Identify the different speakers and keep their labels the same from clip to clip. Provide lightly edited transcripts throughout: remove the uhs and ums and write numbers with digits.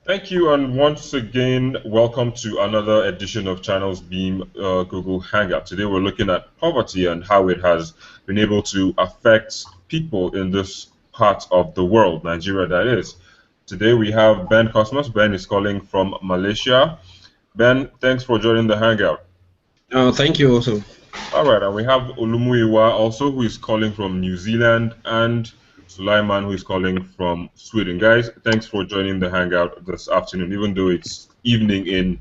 Speaker 1: Thank you, and once again, welcome to another edition of Channels Beam Google Hangout. Today, we're looking at poverty and how it has been able to affect people in this part of the world, Nigeria, that is. Today, we have Ben Cosmos. Ben is calling from Malaysia. Ben, thanks for joining the Hangout.
Speaker 2: Thank you also.
Speaker 1: All right, and we have Olumuyiwa also, who is calling from New Zealand, and Sulaiman, who is calling from Sweden. Guys, thanks for joining the Hangout this afternoon, even though it's evening in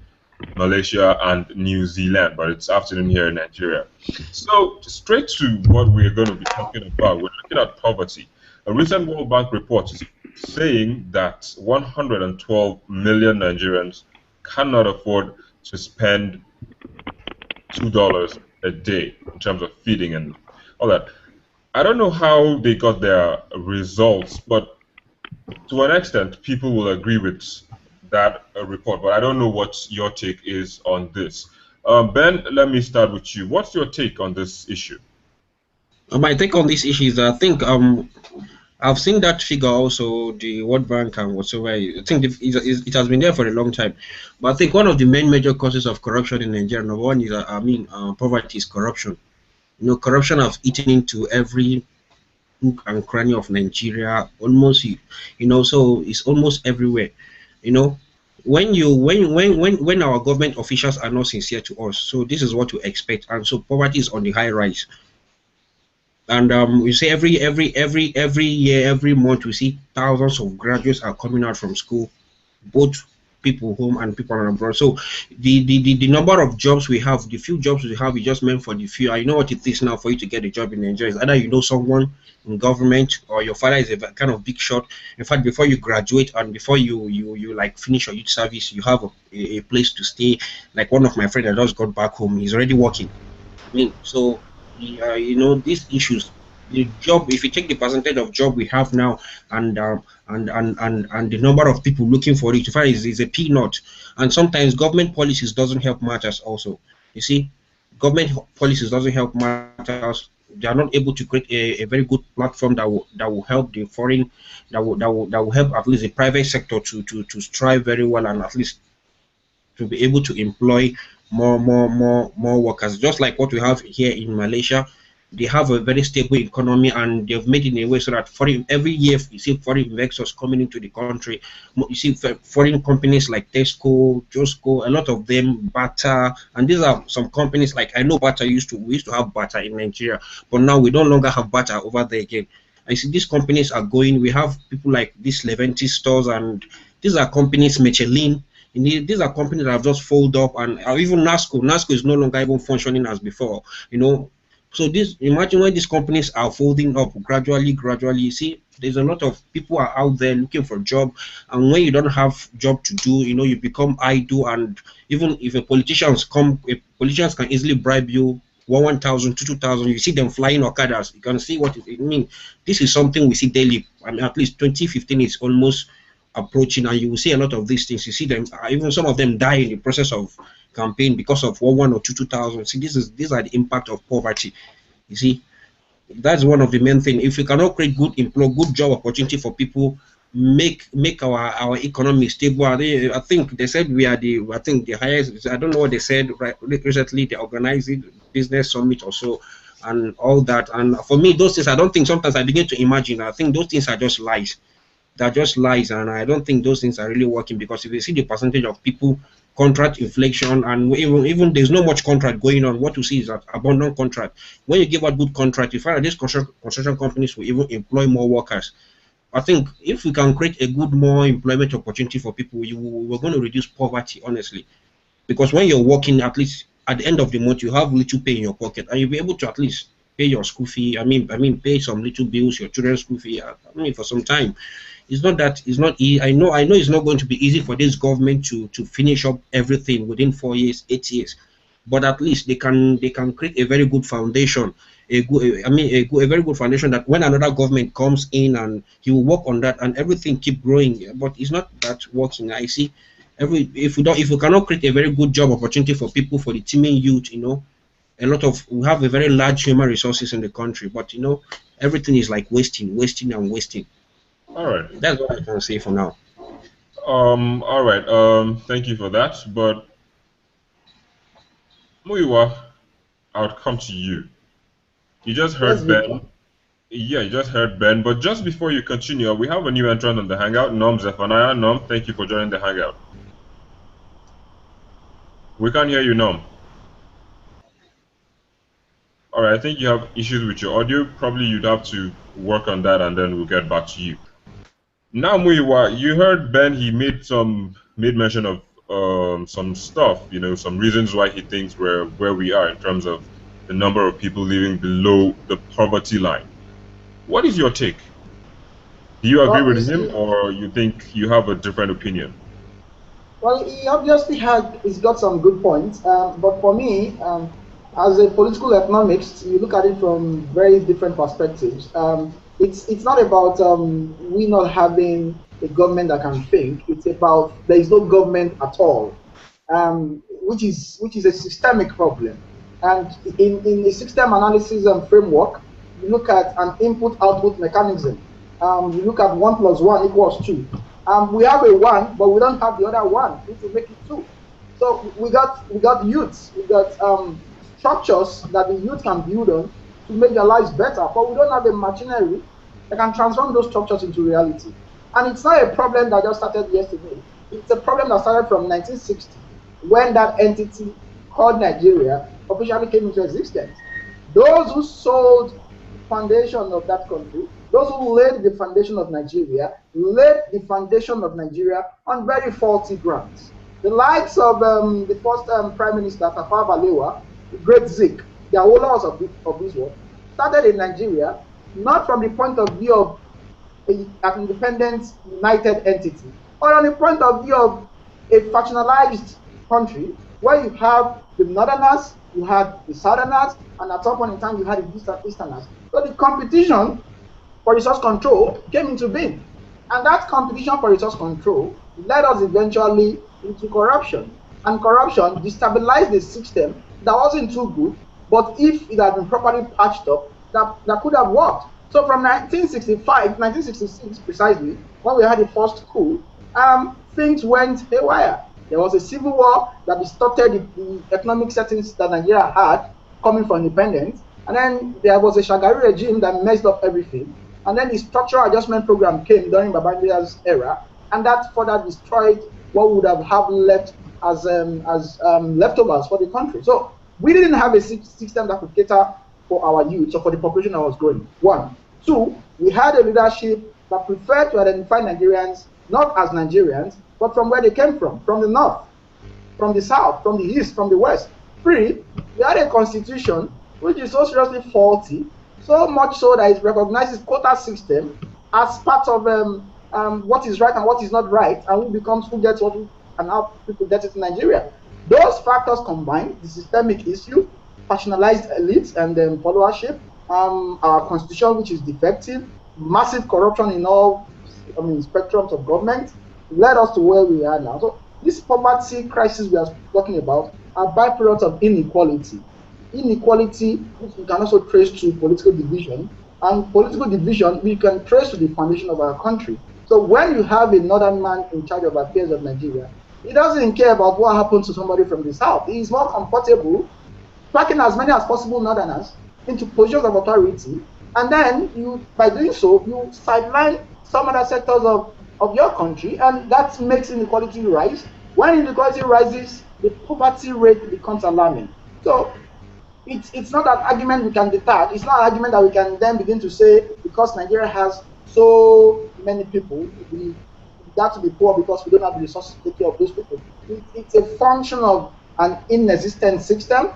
Speaker 1: Malaysia and New Zealand, but it's afternoon here in Nigeria. So, straight to what we're going to be talking about, we're looking at poverty. A recent World Bank report is saying that 112 million Nigerians cannot afford to spend $2 a day in terms of feeding and all that. I don't know how they got their results, but to an extent, people will agree with that report. But I don't know what your take is on this. Ben, let me start with you. What's your take on this issue?
Speaker 2: My take on this issue is that I think I've seen that figure also, the World Bank and whatsoever. I think it has been there for a long time, but I think one of the main major causes of corruption in Nigeria, number one is poverty is corruption. Corruption has eaten into every nook and cranny of Nigeria, almost. So it's almost everywhere. You know, when our government officials are not sincere to us, so this is what we expect, and so poverty is on the high rise. And we see every year, every month, we see thousands of graduates are coming out from school, both people home and people abroad. So the number of jobs we have, the few jobs we have, is just meant for the few. I know what it is now for you to get a job in Nigeria. It's either you know someone in government or your father is a kind of big shot. In fact, before you graduate and before you like finish your youth service, you have a place to stay. Like one of my friends that just got back home, he's already working. So these issues, the job. If you take the percentage of job we have now, and the number of people looking for it, in fact, is a peanut. And sometimes government policies doesn't help matters. Also, you see, government policies doesn't help matters. They are not able to create a very good platform that will help the foreign, that will help at least the private sector to strive very well, and at least to be able to employ more workers. Just like what we have here in Malaysia, they have a very stable economy, and they've made it in a way so that foreign every year you see foreign investors coming into the country. You see foreign companies like Tesco, Josco, a lot of them, Bata, and these are some companies like I know Bata we used to have Bata in Nigeria, but now we no longer have Bata over there again. I see these companies are going. We have people like these Leventi stores, and these are companies, Michelin. These are companies that have just folded up, and even NASCO. NASCO is no longer even functioning as before. So this, imagine when these companies are folding up gradually. You see, there's a lot of people are out there looking for a job, and when you don't have job to do, you become idle. And even if politicians can easily bribe you 1,000, 2,000. You see them flying okadas. You can see what it means. This is something we see daily. I mean, at least 2015 is almost approaching, and you will see a lot of these things. You see them, even some of them die in the process of campaign because of one or 2,000. See, these are the impact of poverty. You see, that's one of the main thing. If we cannot create good job opportunity for people, make our economy stable. I think they said we are I think the highest. I don't know what they said right recently. They organized it, business summit or so, and all that. And for me, those things, I don't think, sometimes I begin to imagine. I think those things are just lies. They're just lies, and I don't think those things are really working, because if you see the percentage of people contract inflation, and even there's not much contract going on, what you see is that abundant contract. When you give out good contract, you find that these construction companies will even employ more workers. I think if we can create a good more employment opportunity for people, we're going to reduce poverty, honestly. Because when you're working, at least at the end of the month, you have little pay in your pocket, and you'll be able to at least pay your school fee. I mean, pay some little bills, your children's school fee. I mean, for some time. It's not easy. I know it's not going to be easy for this government to finish up everything within 4 years, 8 years, but at least they can create a very good foundation, a very good foundation, that when another government comes in, and he will work on that, and everything keep growing. But it's not that working. I see every if we cannot create a very good job opportunity for people, for the teeming youth, a lot of we have a very large human resources in the country, but everything is like wasting and wasting.
Speaker 1: All right.
Speaker 2: That's what I can say for now.
Speaker 1: All right. Thank you for that. But Muiwa, I would come to you. You just
Speaker 3: Yes,
Speaker 1: heard
Speaker 3: Victor.
Speaker 1: Ben. Yeah, you just heard Ben. But just before you continue, we have a new entrant on the Hangout, Nom Zephaniah. Nom, thank you for joining the Hangout. We can't hear you, Nom. All right, I think you have issues with your audio. Probably you'd have to work on that, and then we'll get back to you. Now, Muiwa, you heard Ben. He made mention of some stuff. Some reasons why he thinks we're where we are in terms of the number of people living below the poverty line. What is your take? Do you agree
Speaker 3: Well,
Speaker 1: with him, or you think you have a different opinion?
Speaker 3: well, he obviously he's got some good points, but for me, as a political economist, you look at it from very different perspectives. It's not about we not having a government that can think. It's about there is no government at all, which is a systemic problem. And in the system analysis and framework, you look at an input-output mechanism. You look at 1 + 1 = 2. We have a one, but we don't have the other one, which will make it two. So we got youths, we got structures that the youth can build on to make their lives better, but we don't have a machinery that can transform those structures into reality. And it's not a problem that just started yesterday. It's a problem that started from 1960 when that entity called Nigeria officially came into existence. Those who sold the foundation of that country, those who laid the foundation of Nigeria, laid the foundation of Nigeria on very faulty grounds. The likes of the first Prime Minister, Tafawa Balewa, the great Zik, the Awolas of this world, started in Nigeria, not from the point of view of an independent, united entity, but on the point of view of a factionalized country where you have the northerners, you had the southerners, and at some point in time you had the easterners. So the competition for resource control came into being. And that competition for resource control led us eventually into corruption. And corruption destabilized the system that wasn't too good, but if it had been properly patched up, that could have worked. So from 1965, 1966 precisely, when we had the first coup, things went haywire. There was a civil war that distorted the economic settings that Nigeria had coming from independence. And then there was a Shagari regime that messed up everything. And then the structural adjustment program came during Babangida's era, and that further destroyed what would have left as leftovers for the country. So we didn't have a system that could cater for our youth or for the population that was growing. One. Two, we had a leadership that preferred to identify Nigerians not as Nigerians, but from where they came from the north, from the south, from the east, from the west. Three, we had a constitution which is so seriously faulty, so much so that it recognizes quota system as part of what is right and what is not right, and who gets what, and how people get it in Nigeria. Those factors combined, the systemic issue, factionalized elites and followership, our constitution which is defective, massive corruption in all spectrums of government, led us to where we are now. So this poverty crisis we are talking about are byproducts of inequality. Inequality, which we can also trace to political division, and political division we can trace to the foundation of our country. So when you have a northern man in charge of affairs of Nigeria, he doesn't care about what happens to somebody from the south. He is more comfortable packing as many as possible northerners into positions of authority, and then by doing so, you sideline some other sectors of your country, and that makes inequality rise. When inequality rises, the poverty rate becomes alarming. So it's not an argument we can detach. It's not an argument that we can then begin to say because Nigeria has so many people, we got to be poor because we don't have the resources to take care of those people. It's a function of an inexistent system,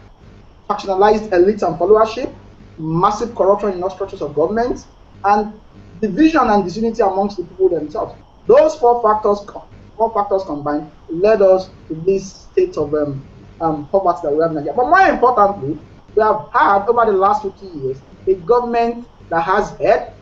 Speaker 3: factionalized elites and followership, massive corruption in all structures of government, and division and disunity amongst the people themselves. Those four factors combined led us to this state of poverty that we have in Nigeria. But more importantly, we have had over the last 50 years a government that has head,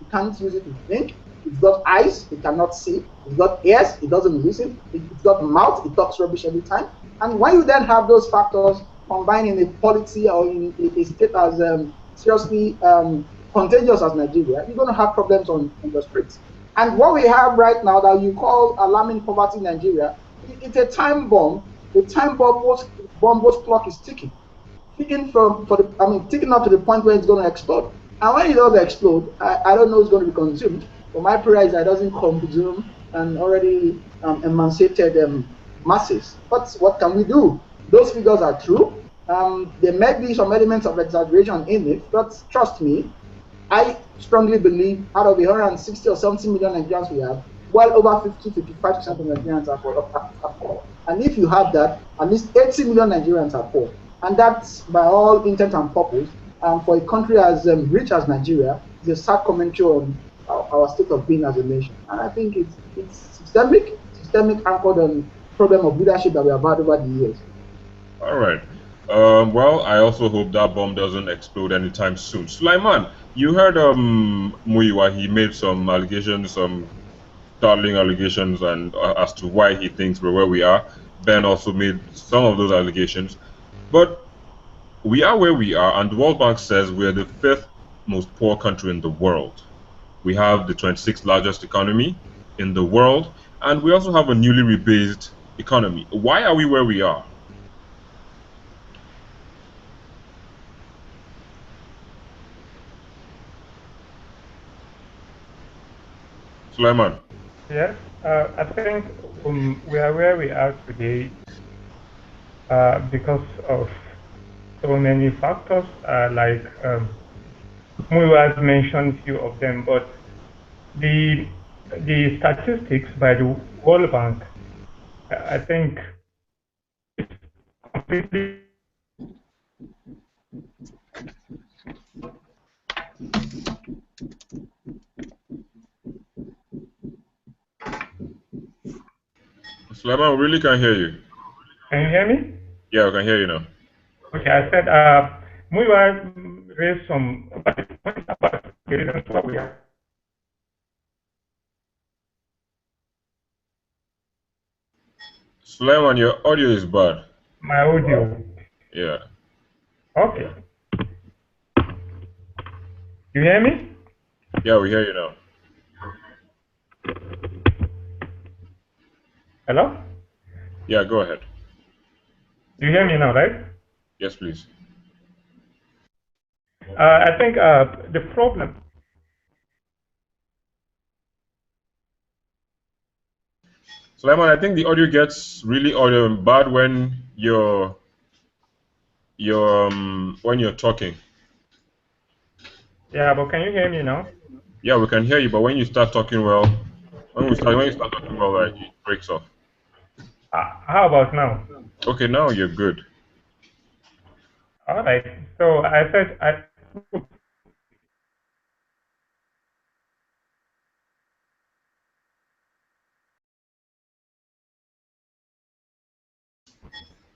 Speaker 3: it can't use it to think. It's got eyes, it cannot see. It's got ears, it doesn't listen. It's got mouth, it talks rubbish every time. And when you then have those factors combined in a polity or in a state as seriously contagious as Nigeria, you're going to have problems on the streets. And what we have right now that you call alarming poverty in Nigeria, it's a time bomb. The time bomb clock is ticking, ticking up to the point where it's going to explode. And when it does explode, I don't know it's going to be consumed. But my prayer is that it doesn't consume an already emancipated masses. But what can we do? Those figures are true. There may be some elements of exaggeration in it, but trust me, I strongly believe out of the 160 or 70 million Nigerians we have, well over 50-55% of Nigerians are poor. And if you have that, at least 80 million Nigerians are poor. And that's, by all intent and purpose, for a country as rich as Nigeria, is a sad commentary on our state of being as a nation. And I think it's systemic anchored on problem of leadership that we have had over the years.
Speaker 1: All right. Well, I also hope that bomb doesn't explode anytime soon. Sulaiman, you heard Muiwa. He made some allegations, some startling allegations, and as to why he thinks we're where we are. Ben also made some of those allegations, but we are where we are, and the World Bank says we're the 5th most poor country in the world. We have the 26th largest economy in the world, and we also have a newly rebased economy. Why are we where we are? Sulaiman.
Speaker 4: Yes, I think we are where we are today because of so many factors, like Muiwa has mentioned a few of them, but the statistics by the World Bank, I think, it's completely
Speaker 1: Sulaiman, we really can't hear you.
Speaker 4: Can you hear me?
Speaker 1: Yeah, we can hear you now.
Speaker 4: Okay, I said Muiwa raised some points about the reasons why we are.
Speaker 1: Sulaiman, your audio is bad.
Speaker 4: My audio.
Speaker 1: Yeah.
Speaker 4: Okay. You hear me?
Speaker 1: Yeah, we hear you now.
Speaker 4: Hello?
Speaker 1: Yeah, go ahead.
Speaker 4: You hear me now, right?
Speaker 1: Yes, please.
Speaker 4: I think the problem.
Speaker 1: Sulaiman, I think the audio gets really audio bad when you're when you're talking.
Speaker 4: Yeah, but can you hear me now?
Speaker 1: Yeah, we can hear you, but when you start talking well, when you start talking well, like it breaks off.
Speaker 4: How about now?
Speaker 1: Okay, now you're good.
Speaker 4: All right. So I said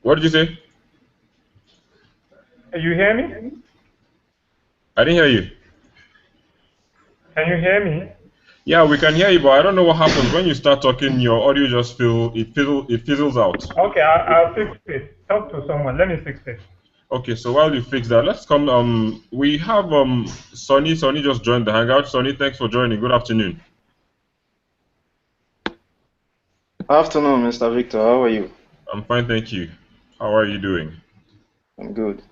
Speaker 1: What did you say?
Speaker 4: you hear me?
Speaker 1: I didn't hear you.
Speaker 4: Can you hear me?
Speaker 1: Yeah, we can hear you, but I don't know what happens when you start talking. Your audio just fizzles out.
Speaker 4: Okay, I'll fix it. Talk to someone. Let me fix it.
Speaker 1: Okay, so while you fix that, let's come. We have Sonny. Sonny just joined the hangout. Sonny, thanks for joining. Good afternoon.
Speaker 5: Afternoon, Mr. Victor. How are you?
Speaker 1: I'm fine, thank you. How are you doing?
Speaker 5: I'm good.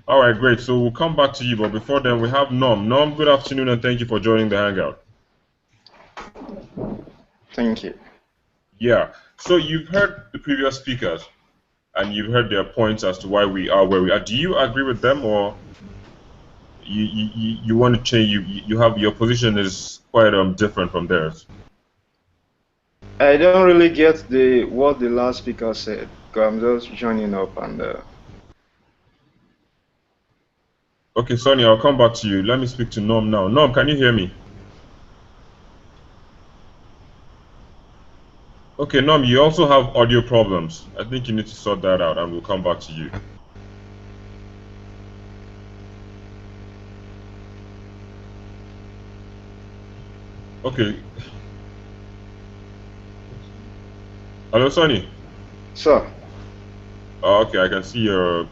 Speaker 1: All right, great. So we'll come back to you, but before then, we have Norm. Norm, good afternoon, and thank you for joining the hangout.
Speaker 5: Thank you.
Speaker 1: Yeah. So you've heard the previous speakers, and you've heard their points as to why we are where we are. Do you agree with them, or you want to change? You have your position is quite different from theirs.
Speaker 5: I don't really get what the last speaker said. I'm just joining up and.
Speaker 1: Okay, Sonny, I'll come back to you. Let me speak to Norm now. Norm, can you hear me? Okay, Norm, you also have audio problems. I think you need to sort that out, and we'll come back to you. Okay. Hello, Sonny.
Speaker 5: Sir.
Speaker 1: Oh, okay, I can see you're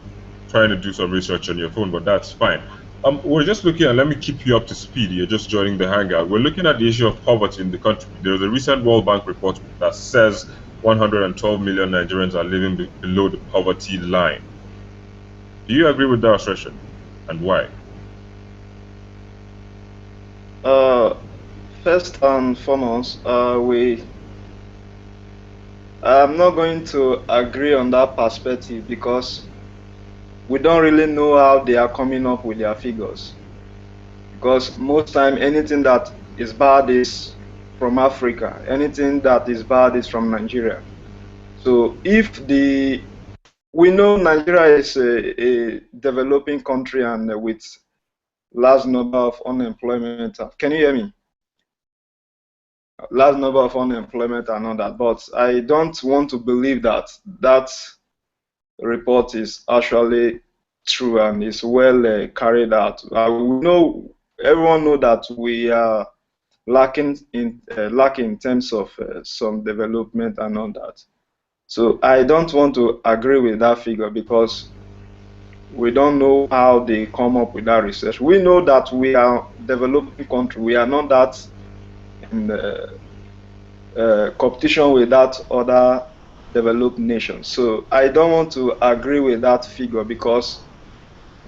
Speaker 1: trying to do some research on your phone, but that's fine. We're just looking at, let me keep you up to speed. You're just joining the hangout. We're looking at the issue of poverty in the country. There's a recent World Bank report that says 112 million Nigerians are living below the poverty line. Do you agree with that assertion, and why?
Speaker 5: First and foremost, I'm not going to agree on that perspective because we don't really know how they are coming up with their figures. Because most time, anything that is bad is from Africa. Anything that is bad is from Nigeria. So we know Nigeria is a developing country and with large number of unemployment. Can you hear me? Large number of unemployment and all that. But I don't want to believe that that report is actually true and is well carried out. We know, everyone know that we are lacking in terms of some development and all that. So I don't want to agree with that figure because we don't know how they come up with that research. We know that we are developing country. We are not that in the competition with that other developed nations. So I don't want to agree with that figure because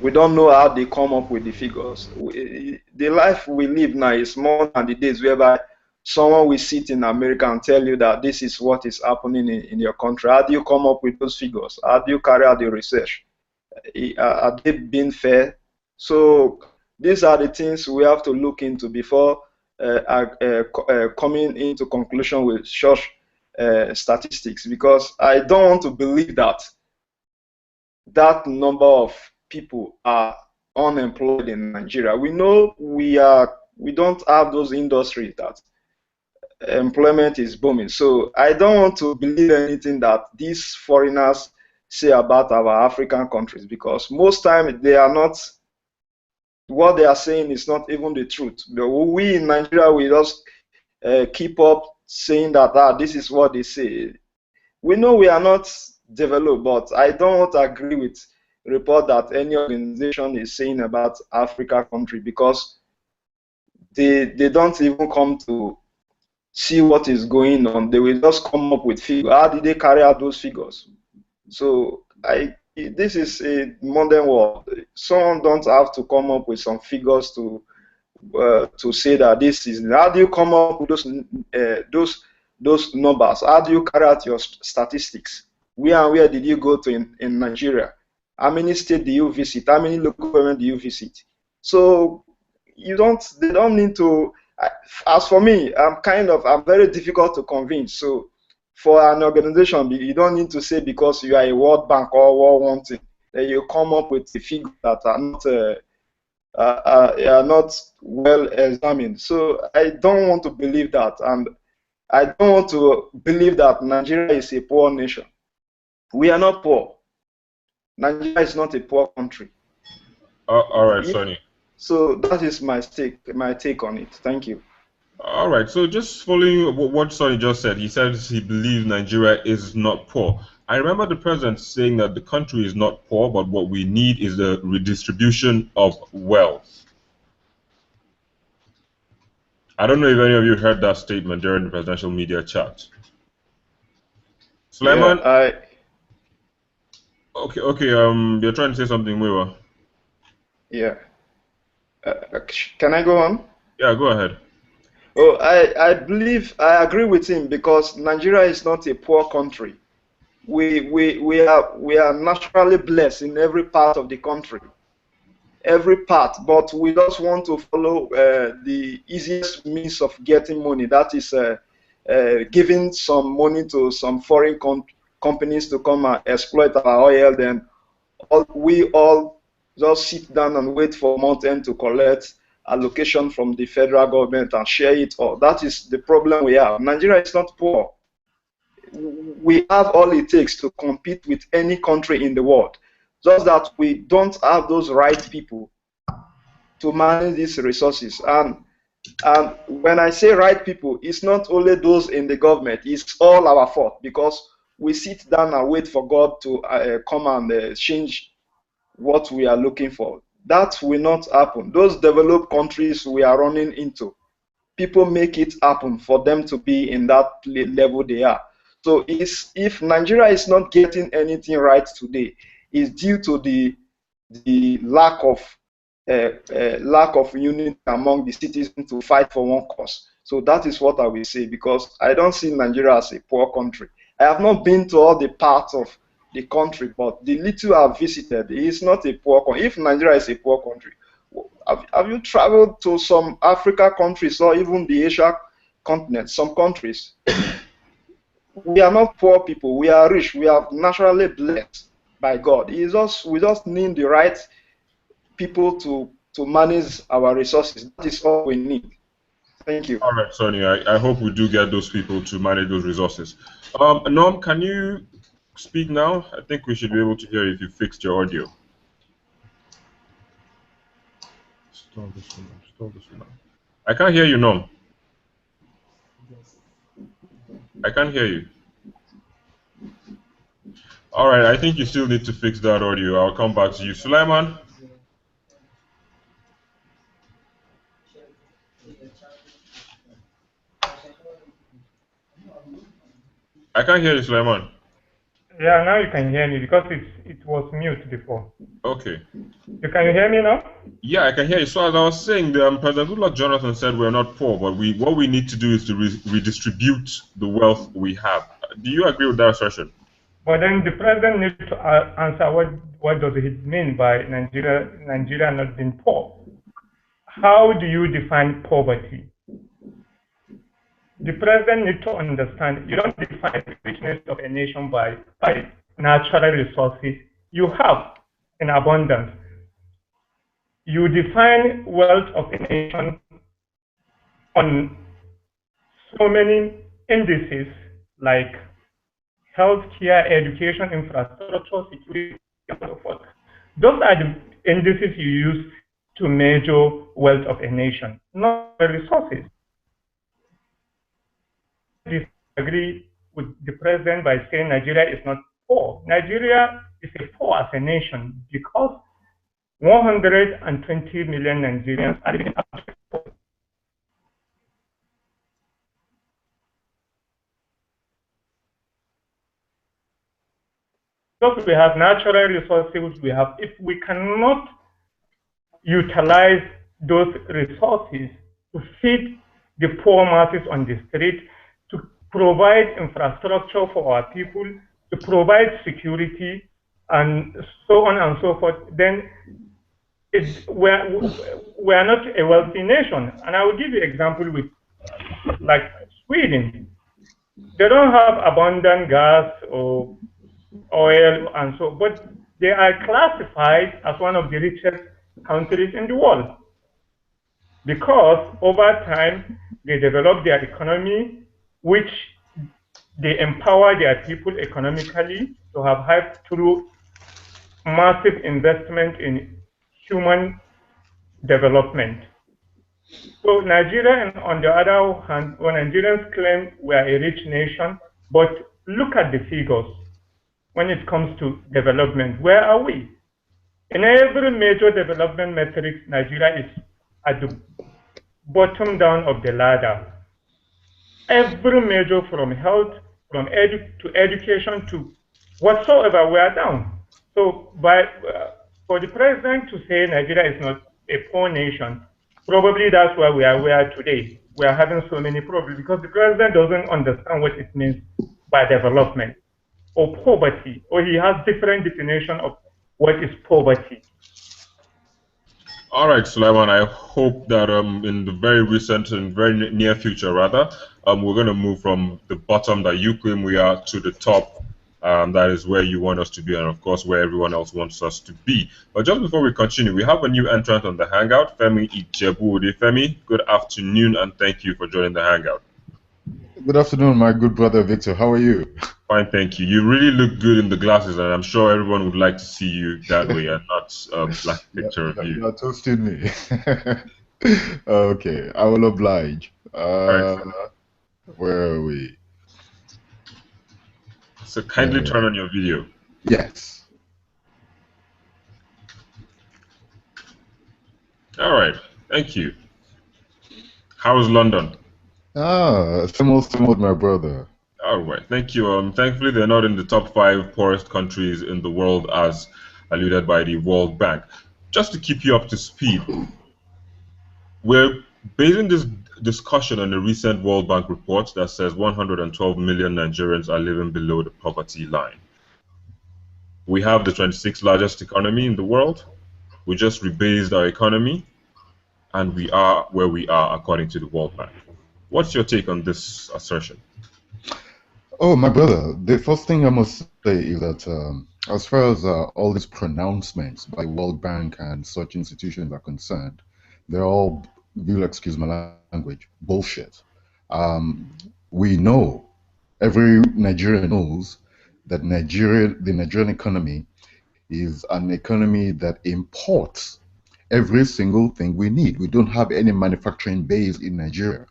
Speaker 5: we don't know how they come up with the figures. The life we live now is more than the days whereby someone will sit in America and tell you that this is what is happening in your country. How do you come up with those figures? How do you carry out the research? Are they being fair? So these are the things we have to look into before coming into conclusion with such statistics, because I don't want to believe that that number of people are unemployed in Nigeria. We know we don't have those industries that employment is booming. So I don't want to believe anything that these foreigners say about our African countries, because most time they are not, what they are saying is not even the truth. We in Nigeria, we just keep up saying that this is what they say. We know we are not developed, but I don't want to agree with the report that any organization is saying about Africa country, because they don't even come to see what is going on. They will just come up with figures. How did they carry out those figures? So this is a modern world. Someone don't have to come up with some figures to say that this is. How do you come up with those numbers? How do you carry out your statistics? Where did you go to in Nigeria? How many states do you visit? How many local government do you visit? So they don't need to. As for me, I'm very difficult to convince. So for an organization, you don't need to say because you are a World Bank or World One thing that you come up with the figures that are not well examined. So I don't want to believe that, and I don't want to believe that Nigeria is a poor nation. We are not poor. Nigeria is not a poor country.
Speaker 1: All right, Sonny.
Speaker 5: So that is my take on it. Thank you.
Speaker 1: All right, so just following what Sonny just said, he says he believes Nigeria is not poor. I remember the president saying that the country is not poor, but what we need is the redistribution of wealth. I don't know if any of you heard that statement during the presidential media chat. Sulaiman?
Speaker 5: Yeah,
Speaker 1: Okay, you're trying to say something, Wewa.
Speaker 5: Yeah. Can I go on?
Speaker 1: Yeah, go ahead.
Speaker 5: Oh, I agree with him, because Nigeria is not a poor country. We are naturally blessed in every part of the country, every part. But we just want to follow the easiest means of getting money. That is giving some money to some foreign companies to come and exploit our oil. Then we all just sit down and wait for mountain to collect allocation from the federal government and share it all. That is the problem we have. Nigeria is not poor. We have all it takes to compete with any country in the world. Just that we don't have those right people to manage these resources. And when I say right people, it's not only those in the government, it's all our fault, because we sit down and wait for God to come and change what we are looking for. That will not happen. Those developed countries we are running into, people make it happen for them to be in that level they are. So if Nigeria is not getting anything right today, it's due to the lack of unity among the citizens to fight for one cause. So that is what I will say, because I don't see Nigeria as a poor country. I have not been to all the parts of the country, but the little I've visited, it is not a poor country. If Nigeria is a poor country, have you traveled to some Africa countries or even the Asia continent, some countries? We are not poor people. We are rich. We are naturally blessed by God. We just need the right people to manage our resources. That is all we need. Thank you.
Speaker 1: All right, Sonny. I hope we do get those people to manage those resources. Norm, can you speak now? I think we should be able to hear if you fixed your audio. Stop this one. Stop this one. I can't hear you, Norm. I can't hear you. All right, I think you still need to fix that audio. I'll come back to you. Sulaiman? I can't hear you, Sulaiman.
Speaker 4: Yeah, now you can hear me because it was mute before.
Speaker 1: Okay.
Speaker 4: Can you hear me now?
Speaker 1: Yeah, I can hear you. So as I was saying, President Goodluck Jonathan said we're not poor, but what we need to do is to redistribute the wealth we have. Do you agree with that assertion?
Speaker 4: But then the president needs to answer what does he mean by Nigeria not being poor? How do you define poverty? The president needs to understand you don't define the richness of a nation by natural resources you have in abundance. You define wealth of a nation on so many indices like healthcare, education, infrastructure, security, and so forth. Those are the indices you use to measure wealth of a nation, not the resources. I disagree with the president by saying Nigeria is not poor. Nigeria is a poor as a nation because 120 million Nigerians are living poor. Because we have natural resources, if we cannot utilize those resources to feed the poor masses on the street, to provide infrastructure for our people, to provide security, and so on and so forth, then we're not a wealthy nation. And I will give you an example with like Sweden. They don't have abundant gas or oil and so, but they are classified as one of the richest countries in the world because over time they develop their economy, which they empower their people economically to have helped through massive investment in human development. So Nigeria, on the other hand, when Nigerians claim we are a rich nation, but look at the figures when it comes to development. Where are we? In every major development metrics, Nigeria is at the bottom down of the ladder. Every major, from health, from to education to whatsoever, we are down. So for the president to say Nigeria is not a poor nation, probably that's why we are today. We are having so many problems because the president doesn't understand what it means by development or poverty, or he has different definition of what is poverty.
Speaker 1: All right, Sulaiman, I hope that in the very recent and very near future, rather, we're going to move from the bottom that you claim we are to the top. That is where you want us to be, and of course, where everyone else wants us to be. But just before we continue, we have a new entrant on the Hangout, Femi Ijebuode. Femi, good afternoon, and thank you for joining the Hangout.
Speaker 6: Good afternoon, my good brother Victor. How are you?
Speaker 1: Fine, thank you. You really look good in the glasses, and I'm sure everyone would like to see you that way and not a black picture of you.
Speaker 6: You're toasting me. Okay, I will oblige.
Speaker 1: Right.
Speaker 6: Where are we?
Speaker 1: So kindly turn on your video.
Speaker 6: Yes.
Speaker 1: All right. Thank you. How is London?
Speaker 6: Same old, my brother.
Speaker 1: All right. Thank you. Thankfully, they're not in the top five poorest countries in the world as alluded by the World Bank. Just to keep you up to speed, we're basing this discussion on a recent World Bank report that says 112 million Nigerians are living below the poverty line. We have the 26th largest economy in the world. We just rebased our economy, and we are where we are according to the World Bank. What's your take on this assertion?
Speaker 6: Oh, my brother, the first thing I must say is that as far as all these pronouncements by World Bank and such institutions are concerned, they're all, you'll excuse my language, bullshit. Um, we know, every Nigerian knows that the Nigerian economy is an economy that imports every single thing we need. We don't have any manufacturing base in Nigeria.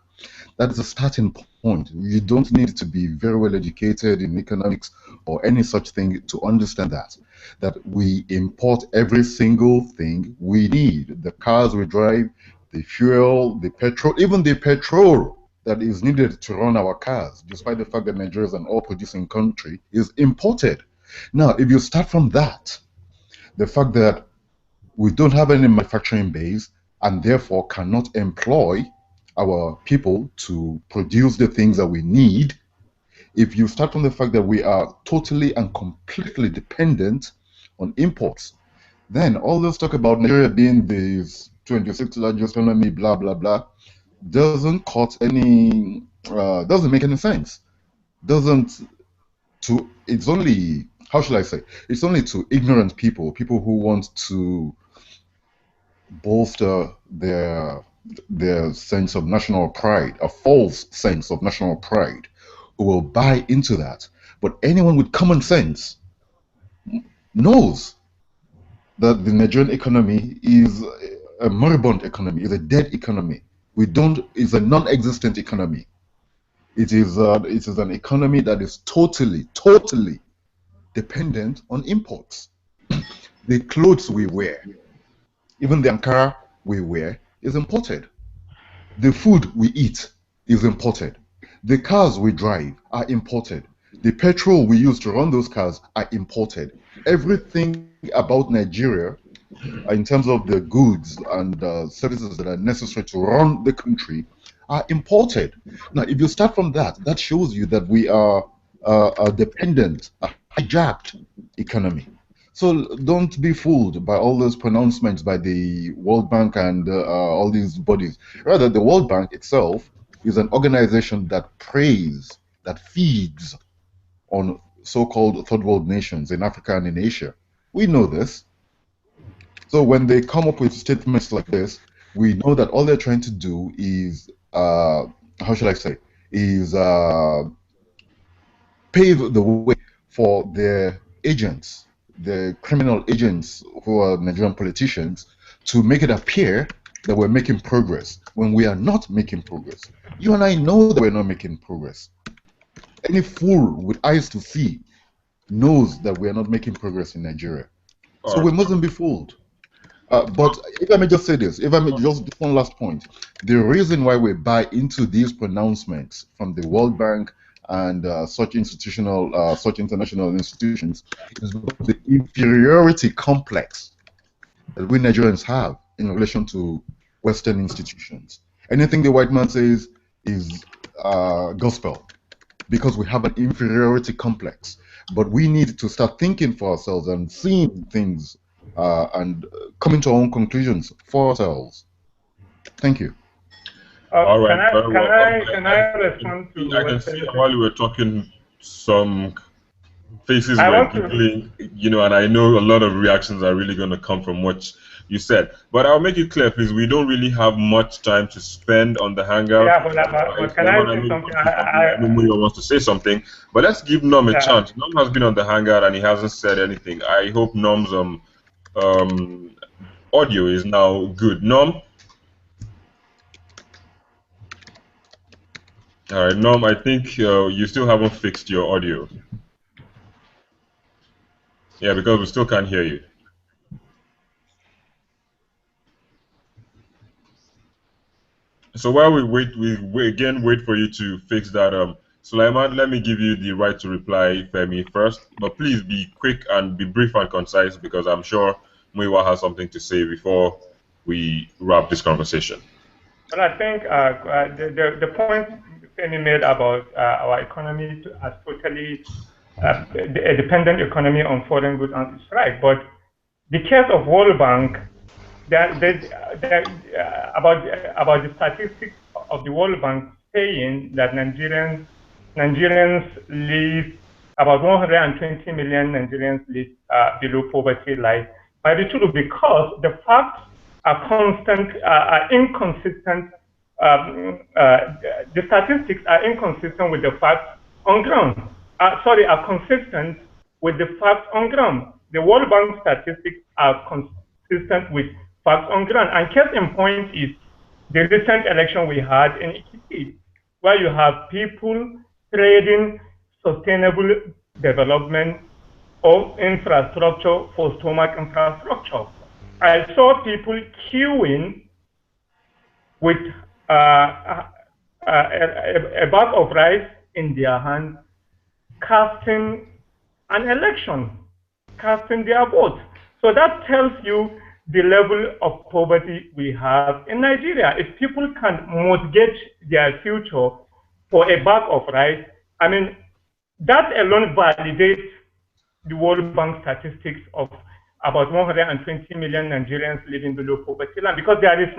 Speaker 6: That is a starting point. You don't need to be very well educated in economics or any such thing to understand that we import every single thing we need. The cars we drive, the fuel, the petrol, even the petrol that is needed to run our cars, despite the fact that Nigeria is an oil-producing country, is imported. Now, if you start from that, the fact that we don't have any manufacturing base and therefore cannot employ our people to produce the things that we need. If you start from the fact that we are totally and completely dependent on imports, then all this talk about Nigeria being the 26th largest economy, blah, blah, blah, doesn't cut any, doesn't make any sense. Doesn't, it's only, how should I say, it's only to ignorant people who want to bolster their sense of national pride, a false sense of national pride, who will buy into that. But anyone with common sense knows that the Nigerian economy is a moribund economy, is a dead economy. It's a non-existent economy. It is an economy that is totally dependent on imports. The clothes we wear, even the Ankara we wear, is imported. The food we eat is imported. The cars we drive are imported. The petrol we use to run those cars are imported. Everything about Nigeria, in terms of the goods and services that are necessary to run the country, are imported. Now, if you start from that, that shows you that we are a dependent, a hijacked economy. So don't be fooled by all those pronouncements by the World Bank and all these bodies. Rather, the World Bank itself is an organization that preys, that feeds on so-called third world nations in Africa and in Asia. We know this. So when they come up with statements like this, we know that all they're trying to do is, how should I say, is pave the way for their agents, the criminal agents who are Nigerian politicians, to make it appear that we're making progress when we are not making progress. You and I know that we're not making progress. Any fool with eyes to see knows that we are not making progress in Nigeria. So we mustn't be fooled. But if I may just say this, if I may just one last point, the reason why we buy into these pronouncements from the World Bank and such international institutions is the inferiority complex that we Nigerians have in relation to Western institutions. Anything the white man says is gospel because we have an inferiority complex. But we need to start thinking for ourselves and seeing things and coming to our own conclusions for ourselves. Thank you.
Speaker 1: All right, very well.
Speaker 4: Can I respond to
Speaker 1: I can see while you were talking, some faces were giggling, and I know a lot of reactions are really going to come from what you said. But I'll make it clear, please, we don't really have much time to spend on the Hangout.
Speaker 4: Yeah, but can I say something?
Speaker 1: I know Muyo wants to say something, but let's give Nom a chance. Nom has been on the Hangout and he hasn't said anything. I hope Nom's audio is now good. Nom? All right, Nom, I think you still haven't fixed your audio. Yeah, because we still can't hear you. So while we again wait for you to fix that. Sulaiman, let me give you the right to reply, Femi, first. But please be quick and be brief and concise because I'm sure Muiwa has something to say before we wrap this conversation.
Speaker 4: Well, I think the point Femi made about our economy as totally a dependent economy on foreign goods is right. But the case of World Bank, about the statistics of the World Bank saying that Nigerians live about 120 million Nigerians live below poverty line might be true because the facts are inconsistent. The statistics are inconsistent with the facts on ground. Are consistent with the facts on ground. The World Bank statistics are consistent with facts on ground. And case in point is the recent election we had in Ikiti, where you have people trading sustainable development of infrastructure for stomach infrastructure. I saw people queuing with a bag of rice in their hand, casting an election, casting their vote. So that tells you the level of poverty we have in Nigeria. If people can mortgage their future for a bag of rice, I mean, that alone validates the World Bank statistics of about 120 million Nigerians living below poverty line, because there is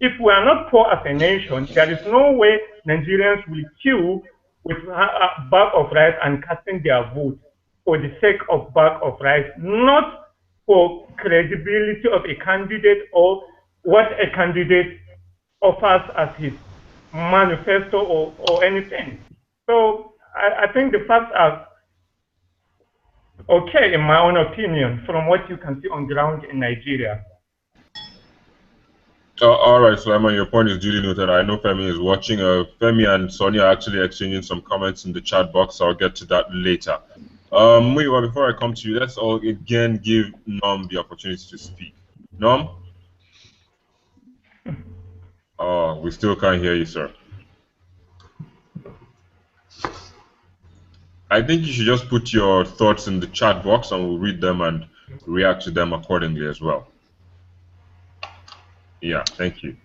Speaker 4: if we are not poor as a nation, there is no way Nigerians will queue with a bag of rice and casting their vote for the sake of bag of rice, not for credibility of a candidate or what a candidate offers as his manifesto or anything. So I think the facts are okay, in my own opinion, from what you can see on ground in Nigeria.
Speaker 1: All right, Sulaiman, your point is duly noted. I know Femi is watching. Femi and Sonia are actually exchanging some comments in the chat box. So I'll get to that later. Muiwa, before I come to you, let's all again give Nom the opportunity to speak. Nom? Oh, we still can't hear you, sir. I think you should just put your thoughts in the chat box and we'll read them and react to them accordingly as well. Yeah, thank you.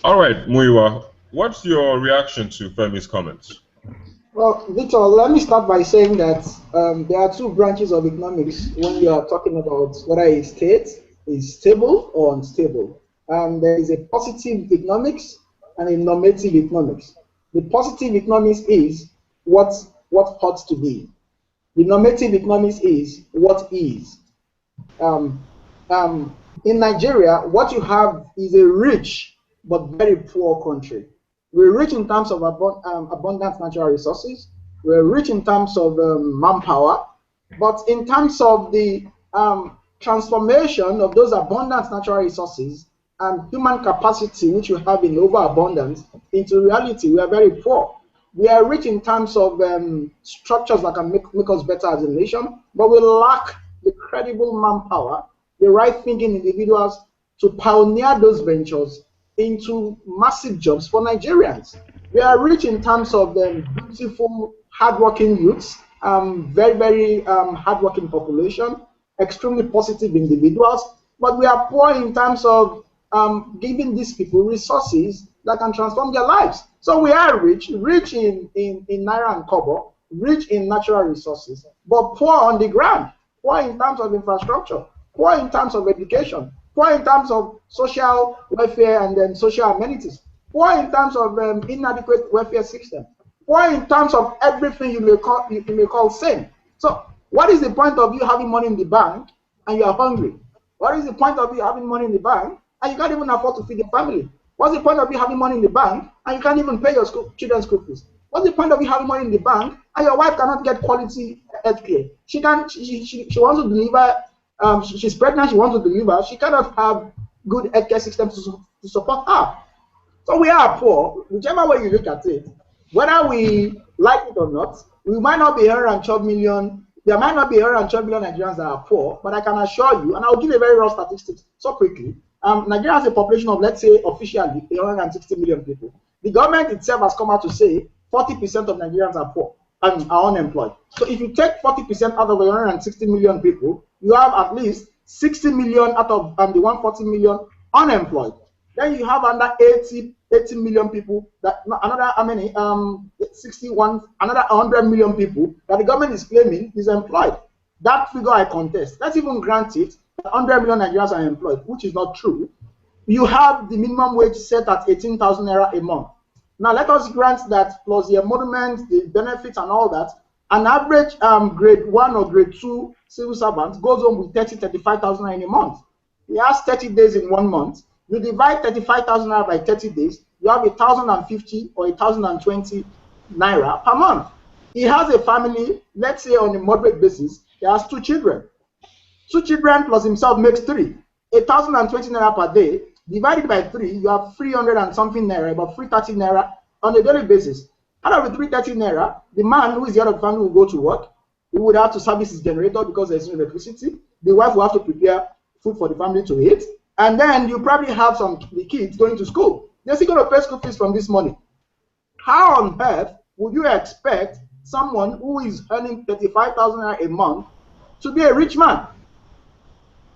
Speaker 1: All right, Muiwa, what's your reaction to Femi's comments?
Speaker 3: Well, Victor, let me start by saying that there are two branches of economics when you are talking about whether a state is stable or unstable. There is a positive economics and a normative economics. The positive economics is what ought to be. The normative economics is what is. In Nigeria, what you have is a rich but very poor country. We're rich in terms of abundant natural resources. We're rich in terms of manpower. But in terms of the transformation of those abundant natural resources and human capacity, which we have in overabundance, into reality, we are very poor. We are rich in terms of structures that can make us better as a nation, but we lack the credible manpower, the right thinking individuals to pioneer those ventures into massive jobs for Nigerians. We are rich in terms of beautiful, hardworking youths, very, very hardworking population, extremely positive individuals, but we are poor in terms of giving these people resources that can transform their lives. So we are rich in Naira and Kobo, rich in natural resources, but poor on the ground, poor in terms of infrastructure, poor in terms of education, poor in terms of social welfare and then social amenities, poor in terms of inadequate welfare system, poor in terms of everything you may call sane. So what is the point of you having money in the bank and you are hungry? What is the point of you having money in the bank and you can't even afford to feed your family? What's the point of you having money in the bank and you can't even pay your children's school fees? What's the point of you having money in the bank and your wife cannot get quality health care? She wants to deliver. She's pregnant. She wants to deliver. She cannot have good healthcare systems to support her. So we are poor, whichever way you look at it. Whether we like it or not, we might not be 112 million. There might not be 112 million Nigerians that are poor, but I can assure you, and I'll give a very raw statistics so quickly. Nigeria has a population of, let's say, officially 160 million people. The government itself has come out to say 40% of Nigerians are poor and are unemployed. So if you take 40% out of 160 million people, you have at least 60 million out of the 140 million unemployed. Then you have under 80 million people, that another, how many, 61, another 100 million people that the government is claiming is employed. That figure I contest. Let's even grant it that 100 million Nigerians are employed, which is not true. You have the minimum wage set at 18,000 naira a month. Now let us grant that plus the emoluments, the benefits and all that, an average grade 1 or grade 2 civil servant goes home with 35,000 naira in a month. He has 30 days in 1 month. You divide 35,000 naira by 30 days, you have 1,050 or 1,020 naira per month. He has a family, let's say on a moderate basis, he has 2 children. 2 children plus himself makes 3. 1,020 naira per day, divided by 3, you have 300 and something naira, about 330 naira on a daily basis. Out of the 330 naira, the man who is the head of the family will go to work. He would have to service his generator because there's no electricity. The wife will have to prepare food for the family to eat. And then you probably have the kids going to school. They're still going to pay school fees from this money. How on earth would you expect someone who is earning 35,000 naira a month to be a rich man?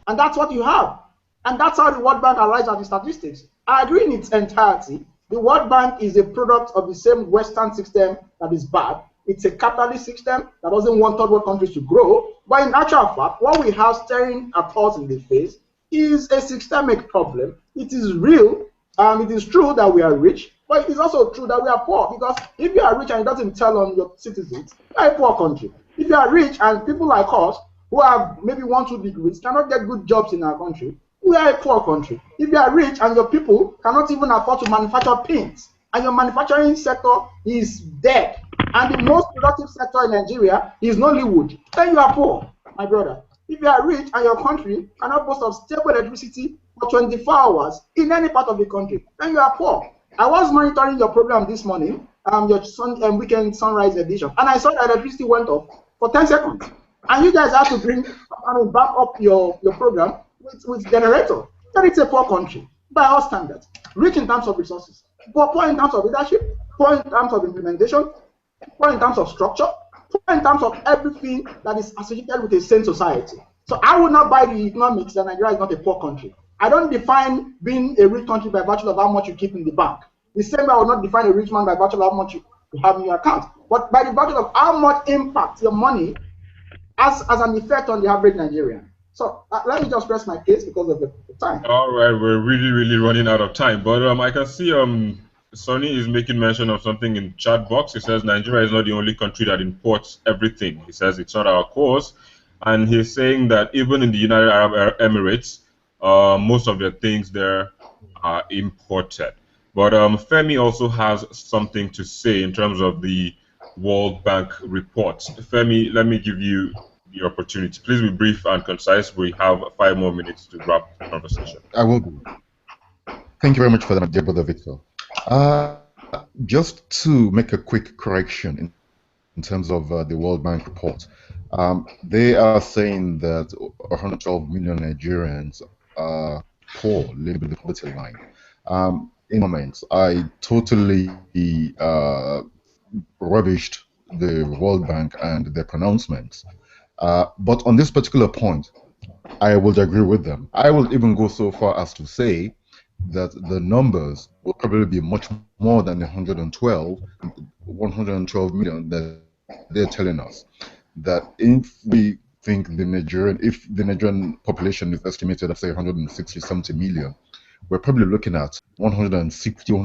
Speaker 3: And that's what you have. And that's how the World Bank arrives at the statistics. I agree in its entirety. The World Bank is a product of the same Western system that is bad. It's a capitalist system that doesn't want third world countries to grow. But in actual fact, what we have staring at us in the face is a systemic problem. It is real. It is true that we are rich, but it is also true that we are poor. Because if you are rich and it doesn't tell on your citizens, you are a poor country. If you are rich and people like us who have maybe 1, 2 degrees cannot get good jobs in our country, we are a poor country. If you are rich and your people cannot even afford to manufacture pins, and your manufacturing sector is dead, and the most productive sector in Nigeria is Nollywood, then you are poor, my brother. If you are rich and your country cannot boast of stable electricity for 24 hours in any part of the country, then you are poor. I was monitoring your program this morning, your weekend sunrise edition, and I saw that electricity went off for 10 seconds. And you guys have to back up your program with generator. Then it's a poor country by our standards. Rich in terms of resources, but poor in terms of leadership, poor in terms of implementation, poor in terms of structure, poor in terms of everything that is associated with a sane society. So I would not buy the economics that Nigeria is not a poor country. I don't define being a rich country by virtue of how much you keep in the bank. The same way I will not define a rich man by virtue of how much you have in your account, but by the virtue of how much impact your money has as an effect on the average Nigerian. So let me just press my case because of the time.
Speaker 1: All right, we're really running out of time, but I can see Sonny is making mention of something in the chat box. He says Nigeria is not the only country that imports everything. He says it's not our cause, and he's saying that even in the United Arab Emirates, most of the things there are imported. But Femi also has something to say in terms of the World Bank reports. Femi, let me give you the opportunity. Please be brief and concise. We have 5 more minutes to wrap the conversation.
Speaker 6: I will be. Thank you very much for that, my dear brother Victor. Just to make a quick correction in terms of the World Bank report, they are saying that 112 million Nigerians are poor, living below the poverty line. In moments, I totally rubbished the World Bank and their pronouncements. But on this particular point, I would agree with them. I will even go so far as to say that the numbers will probably be much more than 112 million that they're telling us. That if we think if the Nigerian population is estimated at say 160 million, we're probably looking at 160 or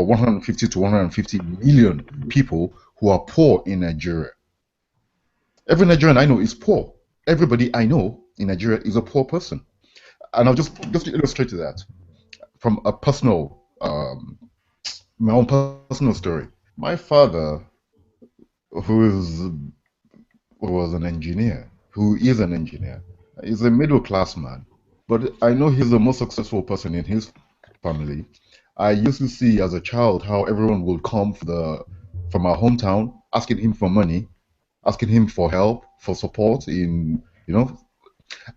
Speaker 6: 150 to 150 million people who are poor in Nigeria. Every Nigerian I know is poor. Everybody I know in Nigeria is a poor person. And I'll just to illustrate that from a personal, my own personal story. My father, who is an engineer, is a middle class man. But I know he's the most successful person in his family. I used to see as a child how everyone would come from our hometown asking him for money, asking him for help, for support and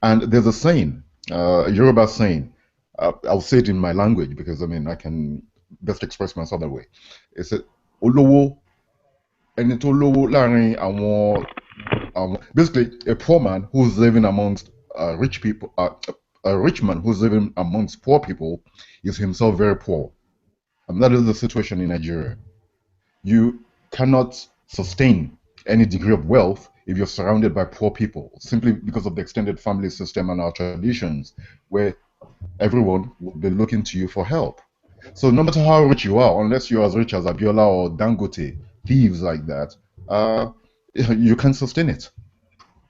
Speaker 6: there's a saying Yoruba saying. I'll say it in my language because I mean I can best express myself that way. It's a olówó ẹni tó lówó láàrin basically a poor man who's living amongst rich people. A rich man who's living amongst poor people is himself very poor, and that is the situation in Nigeria. You cannot sustain any degree of wealth if you're surrounded by poor people, simply because of the extended family system and our traditions, where everyone will be looking to you for help. So no matter how rich you are, unless you're as rich as Abiola or Dangote, thieves like that, you can sustain it.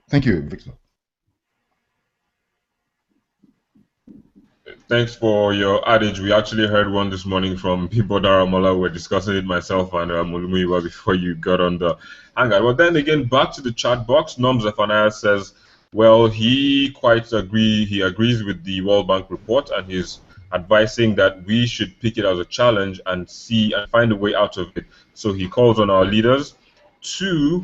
Speaker 6: Thank you, Victor.
Speaker 1: Thanks for your adage. We actually heard one this morning from Pipo Daramola. We're discussing it myself and Mulumuyiwa before you got on the hangout. But then again, back to the chat box. Nom Zephaniah says, well, he agrees with the World Bank report, and he's advising that we should pick it as a challenge and see and find a way out of it. So he calls on our leaders to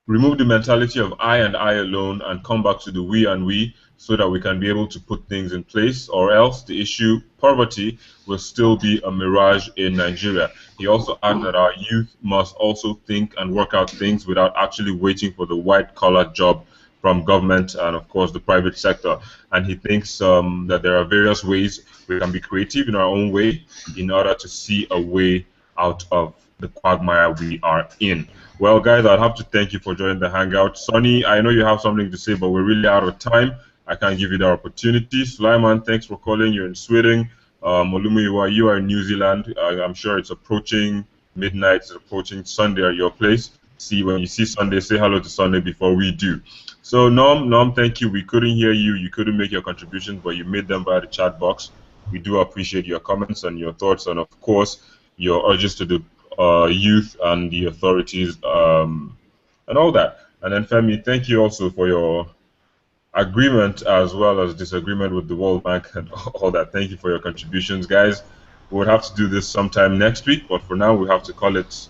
Speaker 1: remove the mentality of I and I alone and come back to the we and we, so that we can be able to put things in place, or else the issue, poverty, will still be a mirage in Nigeria. He also adds that our youth must also think and work out things without actually waiting for the white-collar job from government and, of course, the private sector. And he thinks that there are various ways we can be creative in our own way in order to see a way out of the quagmire we are in. Well, guys, I'd have to thank you for joining the hangout. Sonny, I know you have something to say, but we're really out of time. I can't give you the opportunity. Sulaiman, thanks for calling. You're in Sweden. Olumuyiwa, you are in New Zealand. I'm sure it's approaching midnight. It's approaching Sunday at your place. See, when you see Sunday, say hello to Sunday before we do. So, Nom, thank you. We couldn't hear you. You couldn't make your contributions, but you made them via the chat box. We do appreciate your comments and your thoughts, and of course, your urges to the youth and the authorities, and all that. And then, Femi, thank you also for your agreement as well as disagreement with the World Bank and all that. Thank you for your contributions, guys. We would have to do this sometime next week, but for now, we have to call it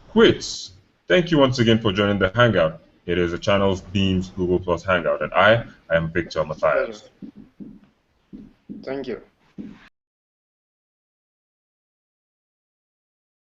Speaker 1: quits. Thank you once again for joining the Hangout. It is a Channels Beams Google Plus Hangout, and I am Victor Matthias.
Speaker 5: Thank you.